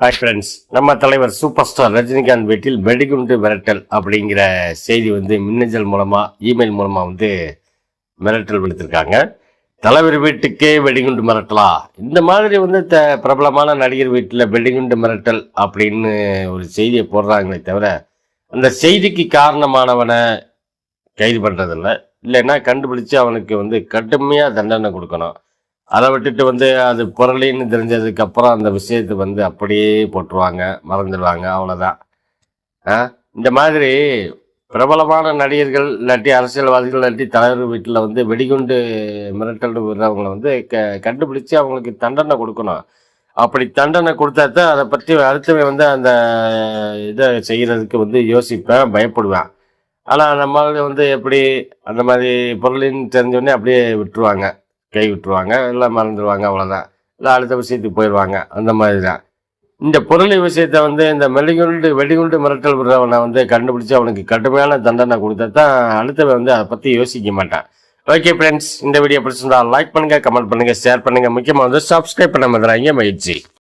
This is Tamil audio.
ஹாய் ஃப்ரெண்ட்ஸ், நம்ம தலைவர் சூப்பர் ஸ்டார் ரஜினிகாந்த் வீட்டில் வெடிகுண்டு மிரட்டல் அப்படிங்கிற செய்தி மின்னஞ்சல் மூலமா இமெயில் மூலமா மிரட்டல் விடுத்திருக்காங்க. தலைவர் வீட்டுக்கே வெடிகுண்டு மிரட்டலா? இந்த மாதிரி பிரபலமான நடிகர் வீட்டில் வெடிகுண்டு மிரட்டல் அப்படின்னு ஒரு செய்தியை போடுறாங்களே தவிர அந்த செய்திக்கு காரணமானவனை கைது பண்றதில்ல. இல்லைன்னா கண்டுபிடிச்சு அவனுக்கு கடுமையாக தண்டனை கொடுக்கணும். அதை விட்டுட்டு அது பொருளின்னு தெரிஞ்சதுக்கு அப்புறம் அந்த விஷயத்தை அப்படியே போட்டுருவாங்க, மறந்துடுவாங்க, அவ்வளோதான். இந்த மாதிரி பிரபலமான நடிகர்கள் இல்லாட்டி அரசியல்வாதிகள் இல்லாட்டி தலைவர் வீட்டில் வெடிகுண்டு மிரட்டல் விடுறவங்களை கண்டுபிடிச்சு அவங்களுக்கு தண்டனை கொடுக்கணும். அப்படி தண்டனை கொடுத்தா தான் அதை பற்றி அடுத்தவன் அந்த இதை செய்கிறதுக்கு யோசிப்பேன், பயப்படுவேன். ஆனால் நம்மளுக்கு எப்படி அந்த மாதிரி பொருளின்னு தெரிஞ்சோடனே அப்படியே விட்டுருவாங்க, கை விட்டுருவாங்க, எல்லாம் மறந்துடுவாங்க, அவ்வளோதான். இல்லை அடுத்த விஷயத்துக்கு போயிடுவாங்க. அந்த மாதிரி தான் இந்த பொருளை விஷயத்த இந்த வெடிகுண்டு மிரட்டல் விடுறவனை கண்டுபிடிச்சி அவனுக்கு கடுமையான தண்டனை கொடுத்தா தான் அடுத்தவன் அதை பற்றி யோசிக்க மாட்டான். ஓகே ஃப்ரெண்ட்ஸ், இந்த வீடியோ பிடிச்சிருந்தா லைக் பண்ணுங்கள், கமெண்ட் பண்ணுங்கள், ஷேர் பண்ணுங்கள். முக்கியமாக சப்ஸ்கிரைப் பண்ண மாதிரி மகிழ்ச்சி.